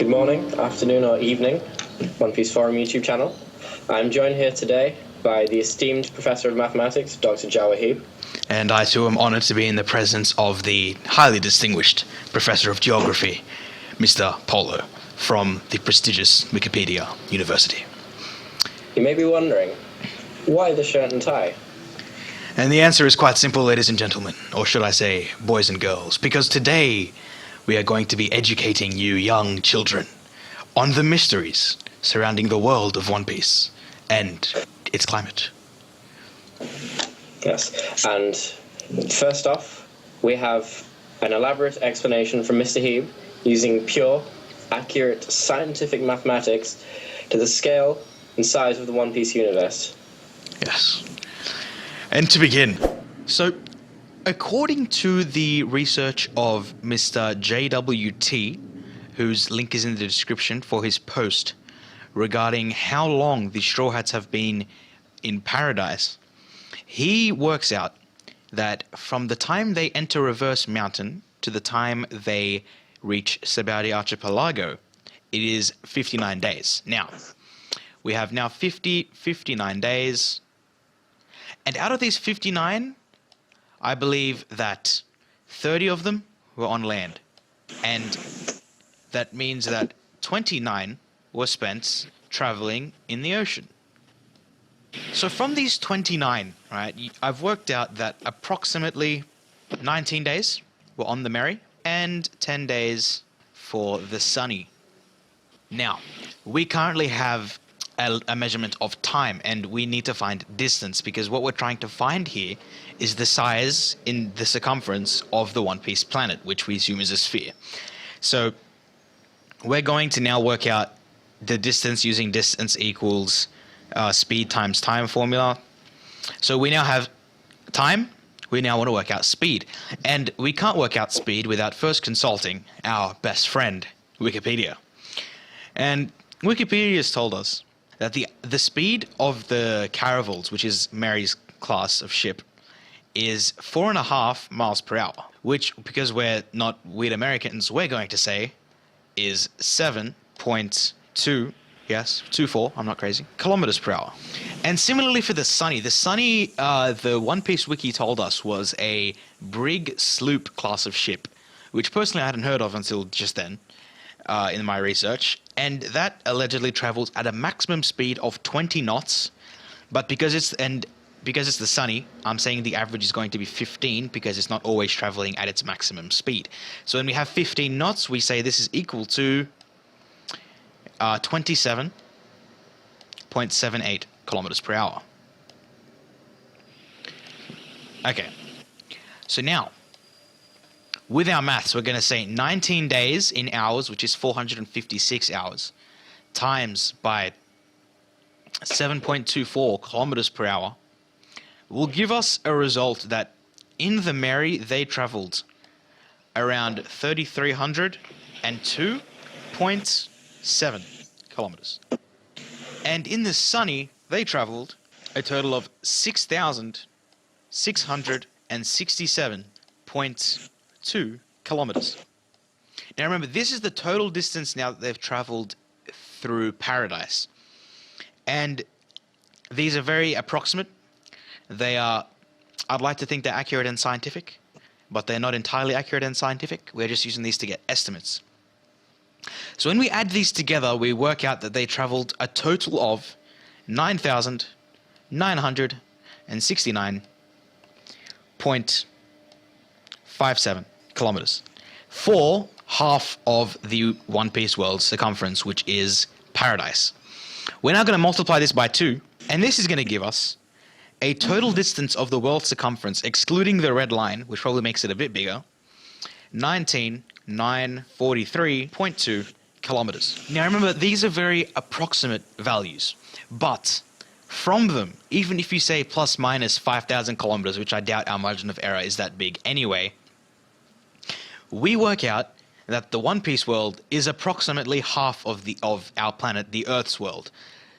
Good morning, afternoon, or evening, One Piece Forum YouTube channel. I'm joined here today by the esteemed Professor of Mathematics, Dr. Jawahib. And I too am honored to be in the presence of the highly distinguished Professor of Geography, Mr. Polo, from the prestigious Wikipedia University. You may be wondering, why the shirt and tie? And the answer is quite simple, ladies and gentlemen, or should I say, boys and girls, because today we are going to be educating you young children on the mysteries surrounding the world of One Piece and its climate. Yes, and first off, we have an elaborate explanation from Mr. Heeb using pure, accurate scientific mathematics to the scale and size of the One Piece universe. Yes. And to begin, so according to the research of Mr. JWT, whose link is in the description for his post regarding how long the Straw Hats have been in paradise, he works out that from the time they enter Reverse Mountain to the time they reach Sabaody Archipelago, it is 59 days. Now, we have now 59 days, and out of these 59, I believe that 30 of them were on land, and that means that 29 were spent traveling in the ocean. So from these 29, right, I've worked out that approximately 19 days were on the Merry and 10 days for the Sunny. Now, we currently have a measurement of time, and we need to find distance, because what we're trying to find here is the size in the circumference of the One Piece planet, which we assume is a sphere. So we're going to now work out the distance using distance equals speed times time formula. So we now have time, we now want to work out speed, and we can't work out speed without first consulting our best friend, Wikipedia. And Wikipedia has told us that the speed of the caravels, which is Mary's class of ship, is 4.5 miles per hour, which, because we're not weird Americans, we're going to say is 7.24, I'm not crazy, kilometers per hour. And similarly for the Sunny, the One Piece wiki told us was a brig sloop class of ship, which personally I hadn't heard of until just then in my research. And that allegedly travels at a maximum speed of 20 knots, but because it's the Sunny, I'm saying the average is going to be 15 because it's not always traveling at its maximum speed. So when we have 15 knots, we say this is equal to 27.78 kilometers per hour. Okay, so now, with our maths, we're going to say 19 days in hours, which is 456 hours, times by 7.24 kilometers per hour, will give us a result that in the Merry, they traveled around 3,302.7 kilometers. And in the Sunny, they traveled a total of 6,667.2 kilometers. Now remember, this is the total distance now that they've traveled through paradise. And these are very approximate. They are, I'd like to think they're accurate and scientific, but they're not entirely accurate and scientific. We're just using these to get estimates. So when we add these together, we work out that they traveled a total of 9,969.57 kilometers for half of the One Piece world's circumference, which is paradise. We're now going to multiply this by 2, and this is going to give us a total distance of the world's circumference, excluding the red line, which probably makes it a bit bigger, 19,943.2 kilometers. Now remember, these are very approximate values, but from them, even if you say plus minus 5,000 kilometers, which I doubt our margin of error is that big anyway, we work out that the One Piece world is approximately half of our planet, the Earth's world.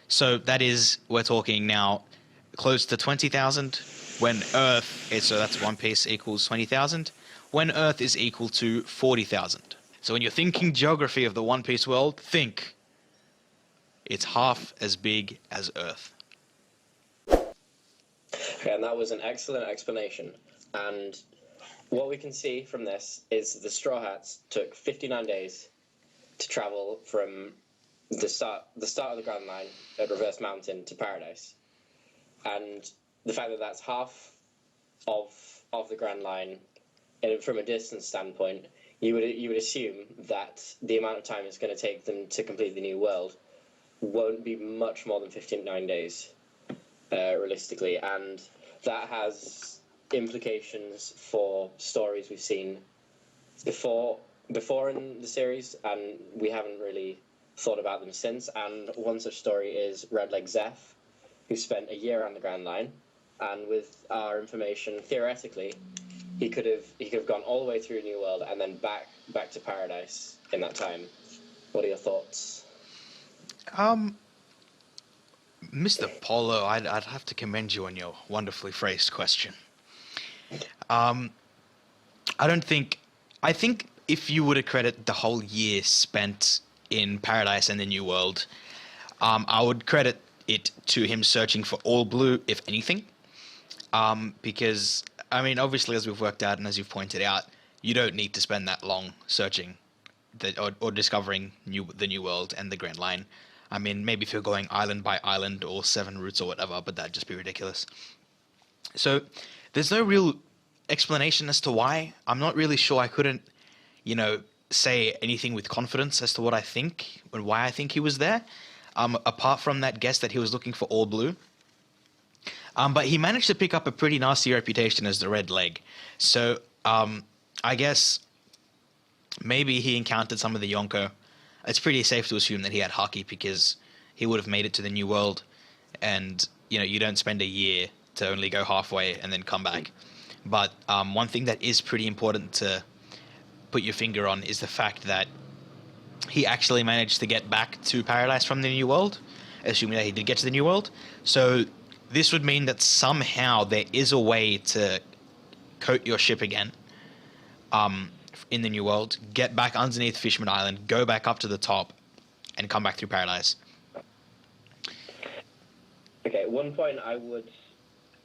So that is, we're talking now close to 20,000 when Earth is, so that's One Piece equals 20,000, when Earth is equal to 40,000. So when you're thinking geography of the One Piece world, think it's half as big as Earth. Okay, and that was an excellent explanation. And what we can see from this is the Straw Hats took 59 days to travel from the start of the Grand Line at Reverse Mountain to Paradise. And the fact that that's half of the Grand Line, and from a distance standpoint, you would assume that the amount of time it's going to take them to complete the New World won't be much more than 59 days, realistically, and that has implications for stories we've seen before in the series, and we haven't really thought about them since. And one such story is Redleg Zeph, who spent a year on the Grand Line, and with our information, theoretically, he could have gone all the way through New World and then back to Paradise in that time. What are your thoughts? Mr. Polo, I'd have to commend you on your wonderfully phrased question. I think if you were to credit the whole year spent in Paradise and the New World, I would credit it to him searching for all blue, if anything. Because, I mean, obviously, as we've worked out and as you've pointed out, you don't need to spend that long searching or discovering the New World and the Grand Line. I mean, maybe if you're going island by island or 7 routes or whatever, but that'd just be ridiculous. So there's no real explanation as to why. I'm not really sure. I couldn't, say anything with confidence as to what I think and why I think he was there, apart from that guess that he was looking for all blue. But he managed to pick up a pretty nasty reputation as the Red Leg. So I guess maybe he encountered some of the Yonko. It's pretty safe to assume that he had haki because he would have made it to the New World. And, you don't spend a year to only go halfway and then come back. But one thing that is pretty important to put your finger on is the fact that he actually managed to get back to Paradise from the New World, assuming that he did get to the New World. So this would mean that somehow there is a way to coat your ship again in the New World, get back underneath Fishman Island, go back up to the top, and come back through Paradise. Okay, one point I would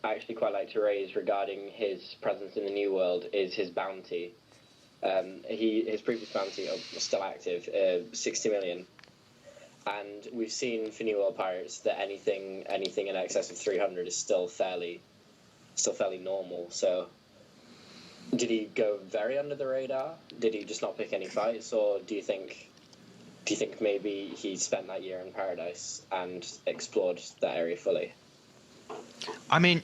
actually quite like to raise regarding his presence in the New World is his bounty. His previous bounty was still active, 60 million. And we've seen for New World Pirates that anything in excess of 300 is still fairly normal. So, did he go very under the radar? Did he just not pick any fights, or do you think maybe he spent that year in Paradise and explored that area fully? I mean,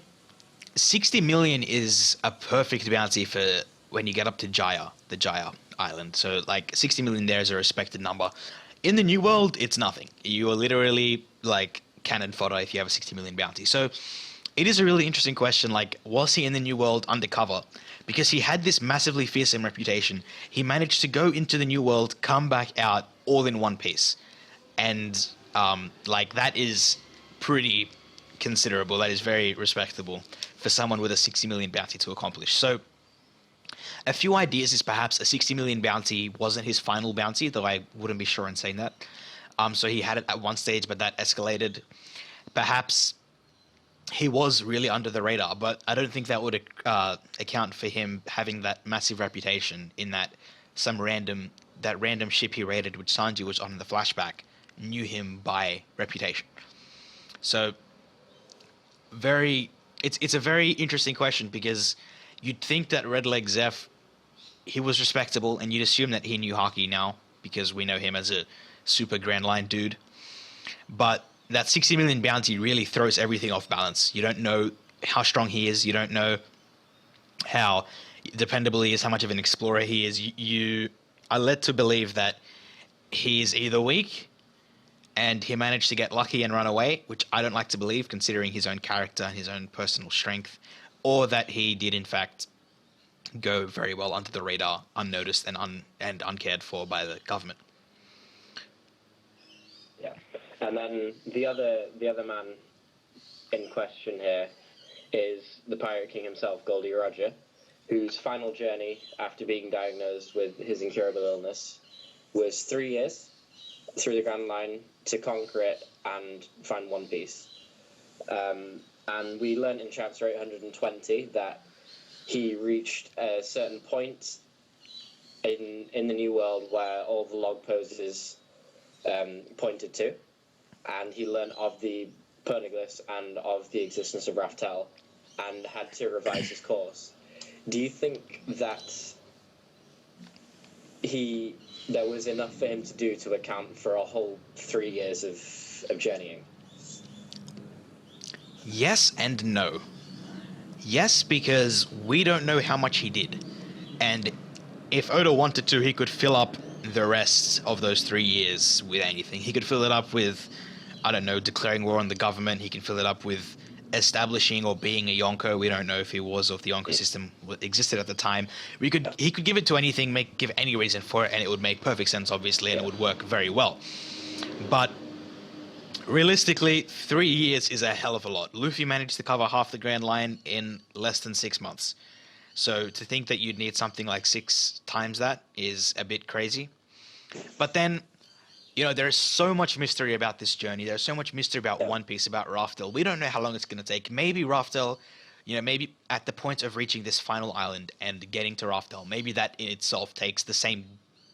60 million is a perfect bounty for when you get up to the Jaya Island. So, 60 million there is a respected number. In the New World, it's nothing. You are literally cannon fodder if you have a 60 million bounty. So it is a really interesting question. Was he in the New World undercover? Because he had this massively fearsome reputation. He managed to go into the New World, come back out all in one piece. And that is pretty considerable. That is very respectable for someone with a 60 million bounty to accomplish. So a few ideas is perhaps a 60 million bounty wasn't his final bounty, though I wouldn't be sure in saying that. So he had it at one stage, but that escalated. Perhaps he was really under the radar, but I don't think that would account for him having that massive reputation in that random ship he raided, which Sanji was on in the flashback, knew him by reputation. So it's a very interesting question because you'd think that Redleg Zeph, he was respectable, and you'd assume that he knew haki now because we know him as a super Grand Line dude. But that 60 million bounty really throws everything off balance. You don't know how strong he is. You don't know how dependable he is, how much of an explorer he is. You are led to believe that he is either weak and he managed to get lucky and run away, which I don't like to believe considering his own character and his own personal strength, or that he did in fact go very well under the radar, unnoticed and uncared for by the government. Yeah, and then the other man in question here is the Pirate King himself, Goldie Roger, whose final journey after being diagnosed with his incurable illness was 3 years through the Grand Line to conquer it and find One Piece. And we learned in chapter 820 that he reached a certain point in the New World where all the log poses pointed to, and he learned of the poneglyphs and of the existence of Raftel, and had to revise his course. Do you think that there was enough for him to do to account for a whole 3 years of journeying? Yes and no. Yes, because we don't know how much he did. And if Oda wanted to, he could fill up the rest of those 3 years with anything. He could fill it up with, I don't know, declaring war on the government. He can fill it up with establishing or being a Yonko. We don't know if he was, or if the Yonko system existed at the time. He could give it to anything, give any reason for it, and it would make perfect sense, obviously, and it would work very well. But realistically, 3 years is a hell of a lot. Luffy managed to cover half the Grand Line in less than 6 months. So to think that you'd need something like 6 times that is a bit crazy. But then, there's so much mystery about this journey. There's so much mystery about One Piece, about Raftel. We don't know how long it's going to take. Maybe Raftel, maybe at the point of reaching this final island and getting to Raftel, maybe that in itself takes the same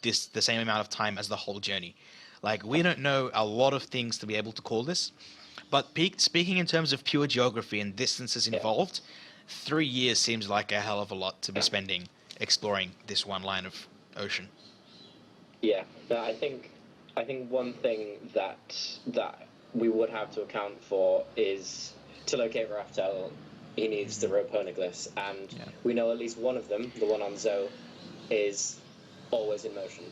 amount of time as the whole journey. Like, we don't know a lot of things to be able to call this. But speaking in terms of pure geography and distances involved, 3 years seems like a hell of a lot to be spending exploring this one line of ocean. Yeah, no, I think one thing that we would have to account for is to locate Raftel, he needs the rope poneglyphs, and we know at least one of them, the one on Zoe, is always in motion.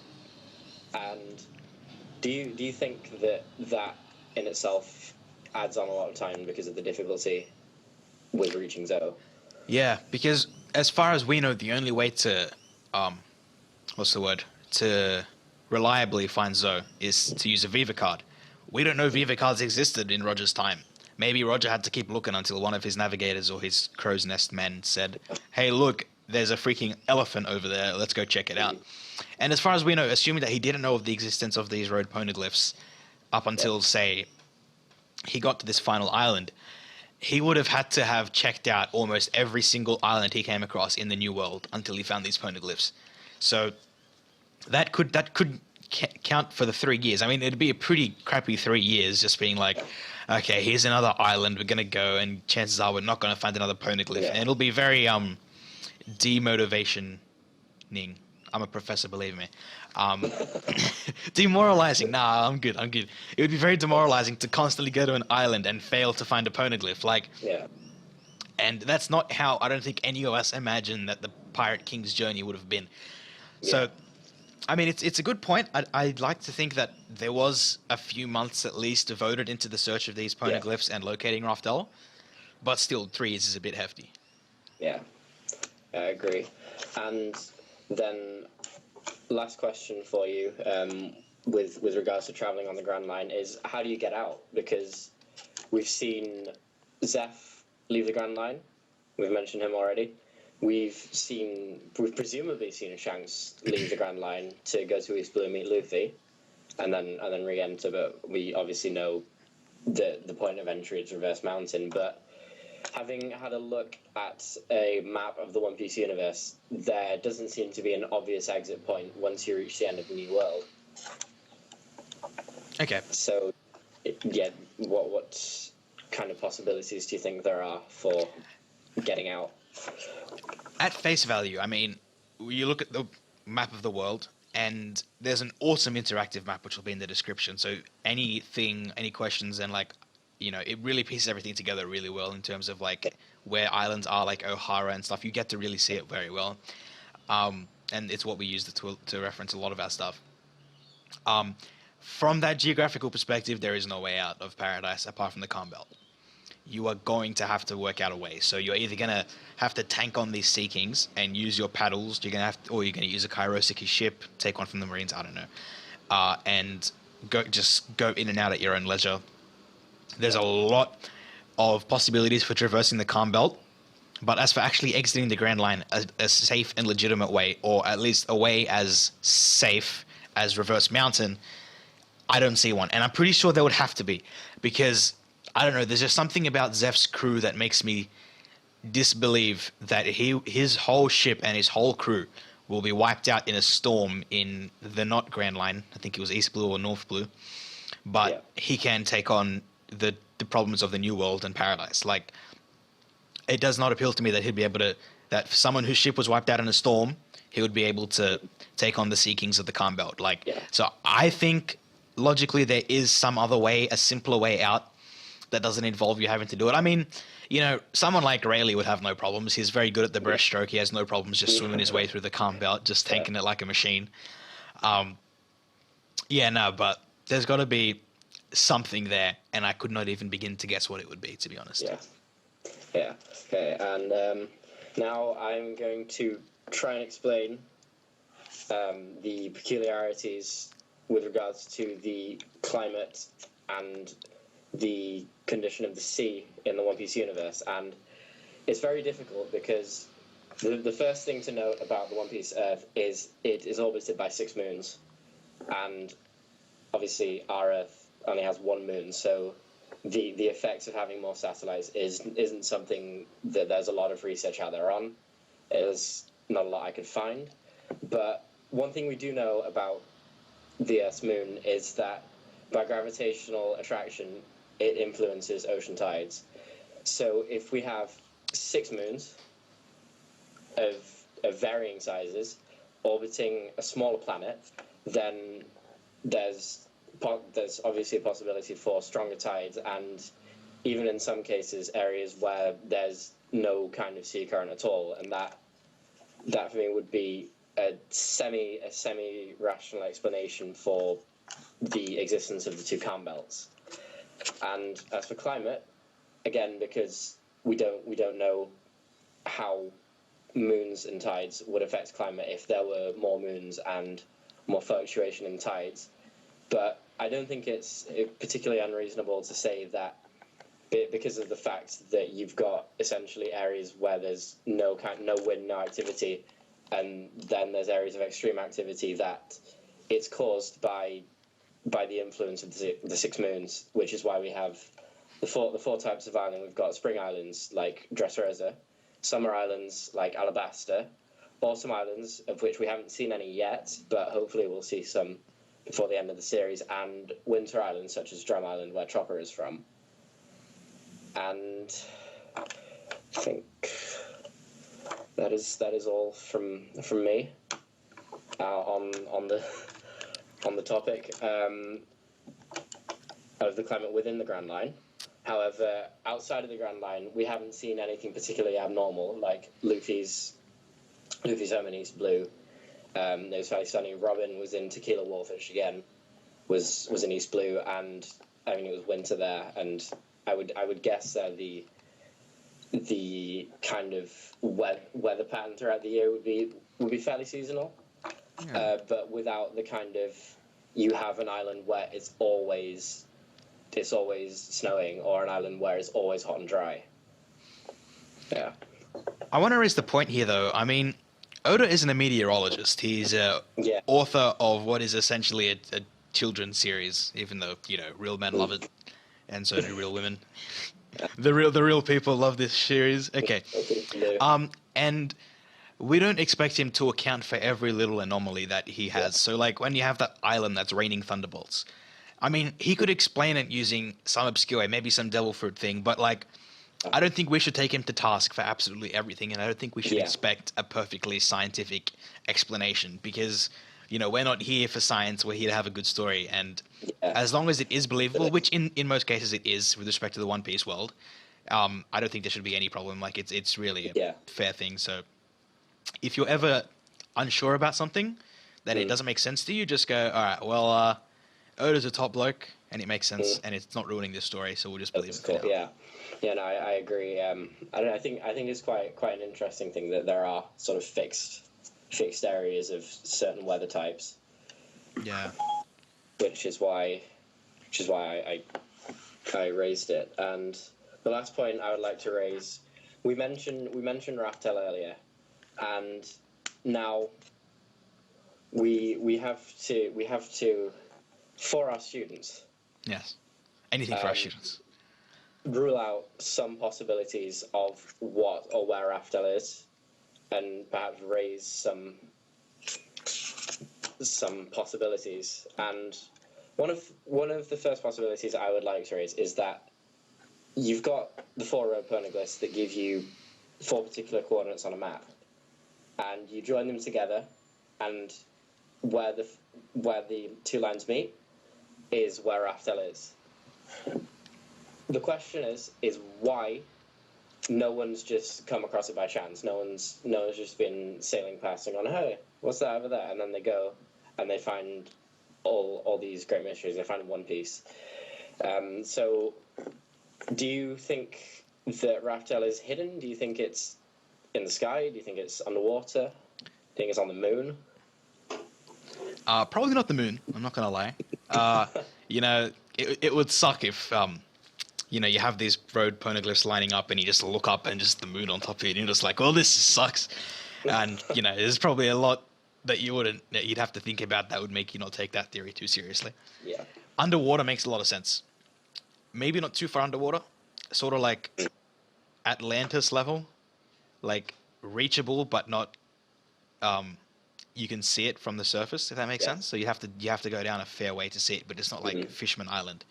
And do you think that in itself adds on a lot of time because of the difficulty with reaching Zoe? Yeah, because as far as we know, the only way to to reliably find Zoe is to use a Viva card. We don't know Viva cards existed in Roger's time. Maybe Roger had to keep looking until one of his navigators or his crow's nest men said, "Hey, look, there's a freaking elephant over there. Let's go check it out." And as far as we know, assuming that he didn't know of the existence of these road poneglyphs up until, say, he got to this final island, he would have had to have checked out almost every single island he came across in the New World until he found these poneglyphs. So that could count for the 3 years. I mean, it'd be a pretty crappy 3 years just being like, okay, here's another island, we're going to go, and chances are we're not going to find another poneglyph. And it'll be very demotivationing. I'm a professor, believe me. Demoralizing. Nah, I'm good. It would be very demoralizing to constantly go to an island and fail to find a poneglyph. And that's not how I don't think any of us imagined that the Pirate King's journey would have been. So, I mean, it's a good point. I'd like to think that there was a few months at least devoted into the search of these poneglyphs and locating Raftel, but still 3 years is a bit hefty. Yeah, I agree. And then, last question for you, with regards to traveling on the Grand Line, is how do you get out? Because we've seen Zeph leave the Grand Line. We've mentioned him already. We've presumably seen Shanks leave the Grand Line to go to East Blue and meet Luffy, and then re-enter. But we obviously know the point of entry is Reverse Mountain. But having had a look at a map of the One Piece universe, there doesn't seem to be an obvious exit point once you reach the end of the New World. Okay. So, what kind of possibilities do you think there are for getting out? At face value, I mean, you look at the map of the world, and there's an awesome interactive map which will be in the description. So any questions, and it really pieces everything together really well in terms of where islands are, like O'Hara and stuff. You get to really see it very well, and it's what we use to reference a lot of our stuff. From that geographical perspective, there is no way out of Paradise apart from the Calm Belt. You are going to have to work out a way. So you're either going to have to tank on these Sea Kings and use your paddles, or you're going to use a Kairoseki ship, take one from the Marines, I don't know, and go in and out at your own leisure. There's a lot of possibilities for traversing the Calm Belt, but as for actually exiting the Grand Line, a safe and legitimate way, or at least a way as safe as reverse mountain, I don't see one. And I'm pretty sure there would have to be, because, I don't know, there's just something about Zeph's crew that makes me disbelieve that his whole ship and his whole crew will be wiped out in a storm in the not Grand Line. I think it was East Blue or North Blue. But he can take on the problems of the New World and Paradise. Like, it does not appeal to me that he'd be able to, that someone whose ship was wiped out in a storm, he would be able to take on the Sea Kings of the Calm Belt. Like, so I think logically there is some other way, a simpler way out that doesn't involve you having to do it. I mean, you know, someone like Rayleigh would have no problems. He's very good at the breaststroke. He has no problems just swimming his way through the Calm Belt, just tanking it like a machine. But there's got to be something there, and I could not even begin to guess what it would be, to be honest. Yeah. Okay, and now I'm going to try and explain the peculiarities with regards to the climate and the condition of the sea in the One Piece universe. And it's very difficult because the first thing to note about the One Piece Earth is it is orbited by 6 moons, and obviously our Earth only has 1 moon, so the effects of having more satellites isn't something that there's a lot of research out there on. There's not a lot I could find, but one thing we do know about the Earth's moon is that by gravitational attraction it influences ocean tides. So if we have 6 moons of varying sizes orbiting a smaller planet, then there's obviously a possibility for stronger tides, and even in some cases areas where there's no kind of sea current at all, and that for me would be a semi rational explanation for the existence of the 2 calm belts. And as for climate, again, because we don't know how moons and tides would affect climate if there were more moons and more fluctuation in tides. But I don't think it's particularly unreasonable to say that because of the fact that you've got essentially areas where there's no wind, no activity, and then there's areas of extreme activity, that it's caused by the influence of the 6 moons, which is why we have the four types of island. We've got spring islands like Dressrosa, summer islands like Alabasta, autumn islands, of which we haven't seen any yet, but hopefully we'll see some before the end of the series, and winter islands such as Drum Island, where Chopper is from. And I think that is all from me on the topic of the climate within the Grand Line. However, outside of the Grand Line, we haven't seen anything particularly abnormal, like Luffy's home in East Blue. It was fairly sunny. Robin was in Tequila Wharfish again, was in East Blue, and I mean it was winter there, and I would guess that the kind of weather pattern throughout the year would be fairly seasonal, but without the kind of, you have an island where it's always snowing, or an island where it's always hot and dry. Yeah. I want to raise the point here, though. I mean, Oda isn't a meteorologist. He's a author of what is essentially a children's series, even though, you know, real men love it, and so do real women. The real people love this series. Okay. And we don't expect him to account for every little anomaly that he has. So, like, when you have that island that's raining thunderbolts, I mean, he could explain it using some obscure, maybe some devil fruit thing, but, like, I don't think we should take him to task for absolutely everything, and I don't think we should expect a perfectly scientific explanation, because, you know, we're not here for science, we're here to have a good story, and as long as it is believable, which in most cases it is with respect to the One Piece world, I don't think there should be any problem. Like, it's really a fair thing. So if you're ever unsure about something, that it doesn't make sense to you, just go, all right, well, Oda's a top bloke, and it makes sense, and it's not ruining this story, so we'll just believe it. Cool. Yeah, no, I agree. I think it's quite an interesting thing that there are sort of fixed areas of certain weather types. Yeah. Which is why I raised it. And the last point I would like to raise, we mentioned Raftel earlier, and now we have to for our students. Yes. Anything for our students. Rule out some possibilities of what or where Raftel is, and perhaps raise some possibilities. And one of the first possibilities I would like to raise is that you've got the 4 road poneglyphs that give you 4 particular coordinates on a map, and you join them together, and where the 2 lines meet is where Raftel is. The question is why no one's just come across it by chance. No one's just been sailing past and gone, hey, what's that over there? And then they go and they find all these great mysteries. They find One Piece. So do you think that Raftel is hidden? Do you think it's in the sky? Do you think it's underwater? Do you think it's on the moon? Probably not the moon. I'm not gonna lie. It would suck if you have these road poneglyphs lining up and you just look up and just the moon on top of it and you're just like, well, this sucks. And there's probably a lot that you'd have to think about that would make you not take that theory too seriously. Yeah. Underwater makes a lot of sense. Maybe not too far underwater, sort of like Atlantis level, like reachable but not you can see it from the surface, if that makes sense. So you have to go down a fair way to see it, but it's not like Fishman Island.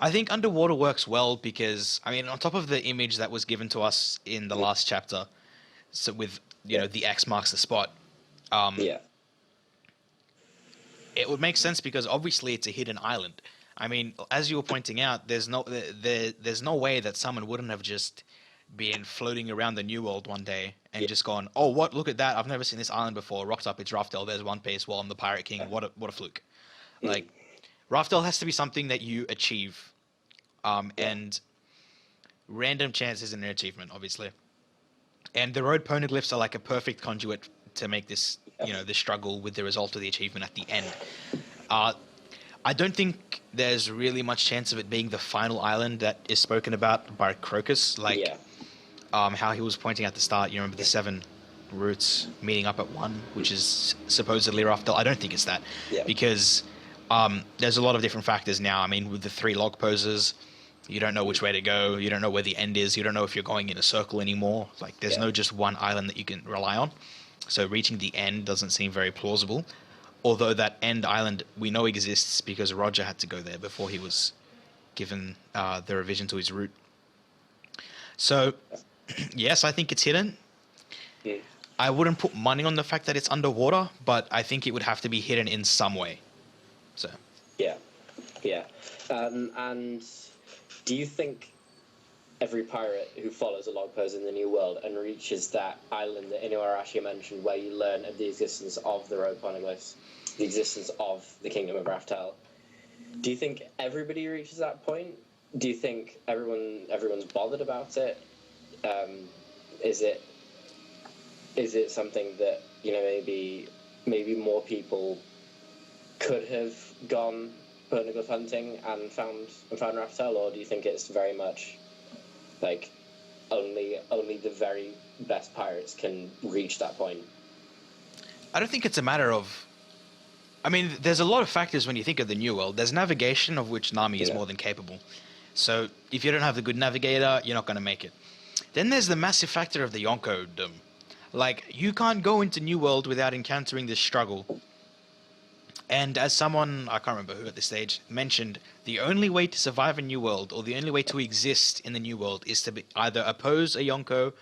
I think underwater works well because, I mean, on top of the image that was given to us in the last chapter, so with the X marks the spot, it would make sense because obviously it's a hidden island. I mean, as you were pointing out, there's no way that someone wouldn't have just been floating around the New World one day and just gone, oh, what? Look at that! I've never seen this island before. Rocked up, it's Raftel. There's One Piece. Well, I'm the Pirate King. What a fluke! Like, Raftel has to be something that you achieve, and random chance isn't an achievement, obviously. And the road poneglyphs are like a perfect conduit to make this, this struggle with the result of the achievement at the end. I don't think there's really much chance of it being the final island that is spoken about by Crocus, how he was pointing at the start. You remember the 7 routes meeting up at 1, which is supposedly Raftel. I don't think it's that, because there's a lot of different factors now. I mean, with the 3 log poses, you don't know which way to go. You don't know where the end is. You don't know if you're going in a circle anymore. Like, there's no just one island that you can rely on. So reaching the end doesn't seem very plausible. Although that end island we know exists because Roger had to go there before he was given the revision to his route. So, yes, I think it's hidden. Yeah. I wouldn't put money on the fact that it's underwater, but I think it would have to be hidden in some way. So. Yeah. And do you think every pirate who follows a log pose in the New World and reaches that island that Inuarashi mentioned where you learn of the existence of the road poneglyphs, the existence of the Kingdom of Raftel, do you think everybody reaches that point? Do you think everyone's bothered about it? Is it something that maybe more people could have gone poneglyph hunting and found Raftel, or do you think it's very much like only the very best pirates can reach that point? I don't think it's a matter of... I mean, there's a lot of factors when you think of the New World. There's navigation, of which Nami is more than capable. So if you don't have the good navigator, you're not going to make it. Then there's the massive factor of the Yonko-dom. Like, you can't go into New World without encountering this struggle. And as someone, I can't remember who at this stage, mentioned, the only way to survive a New World, or the only way to exist in the New World, is to either oppose a Yonko,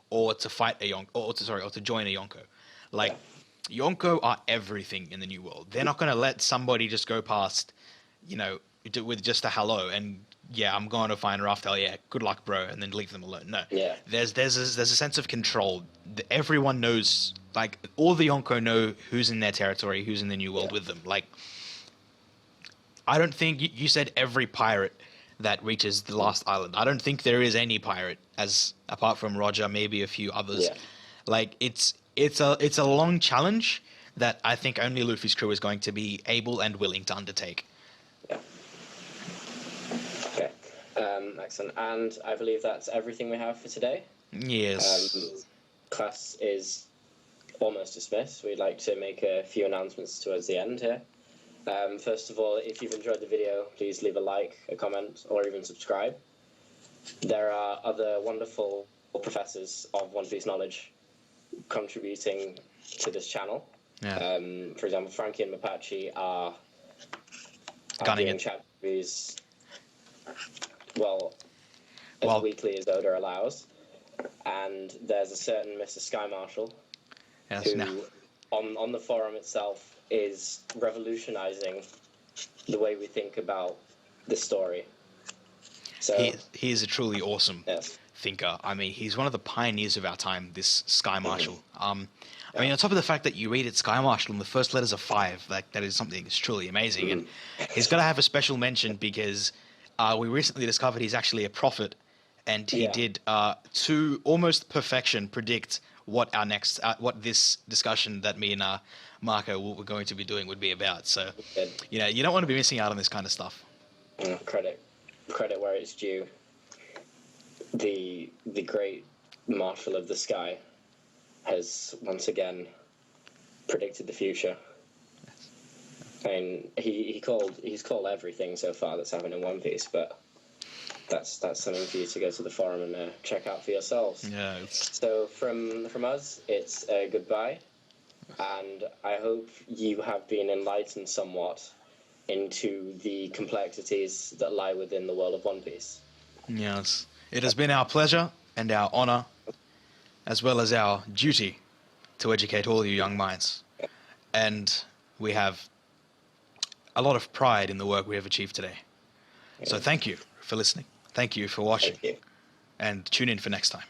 or to fight a Yonko, or to join a Yonko. Like, Yonko are everything in the New World. They're not going to let somebody just go past, with just a hello, and I'm going to find Raftel, good luck, bro, and then leave them alone. No. Yeah. There's a sense of control. Everyone knows, like, all the Yonko know who's in their territory, who's in the New World with them. Like, I don't think, you said every pirate that reaches the last island. I don't think there is any pirate, apart from Roger, maybe a few others. Yeah. Like, it's a long challenge that I think only Luffy's crew is going to be able and willing to undertake. Yeah. Okay. Excellent. And I believe that's everything we have for today. Yes. Class is almost dismiss, we'd like to make a few announcements towards the end here. First of all, if you've enjoyed the video, please leave a like, a comment, or even subscribe. There are other wonderful professors of One Piece knowledge contributing to this channel. Yeah. For example, Frankie and Mapache are Gunning doing it. chapter reviews, as weekly as Oda allows. And there's a certain Mr. Sky Marshal who, on the forum itself, is revolutionizing the way we think about the story. So he is a truly awesome yes. thinker. I mean, he's one of the pioneers of our time, this Sky Marshal. I mean, on top of the fact that you read it Sky Marshal in the first letters of 5, that is something that's truly amazing. And he's got to have a special mention because we recently discovered he's actually a prophet, and he did to almost perfection predict what our next, what this discussion that me and Marco were going to be doing would be about. So, you know, you don't want to be missing out on this kind of stuff. Credit where it's due. The great Marshal of the Sky has once again predicted the future. I mean, he's called everything so far that's happened in One Piece, but that's something for you to go to the forum and check out for yourselves. Yeah. So from us, it's goodbye, and I hope you have been enlightened somewhat into the complexities that lie within the world of One Piece. Yes. It has been our pleasure and our honor, as well as our duty, to educate all you young minds. And we have a lot of pride in the work we have achieved today. So thank you for listening. Thank you for watching. Thank you. And tune in for next time.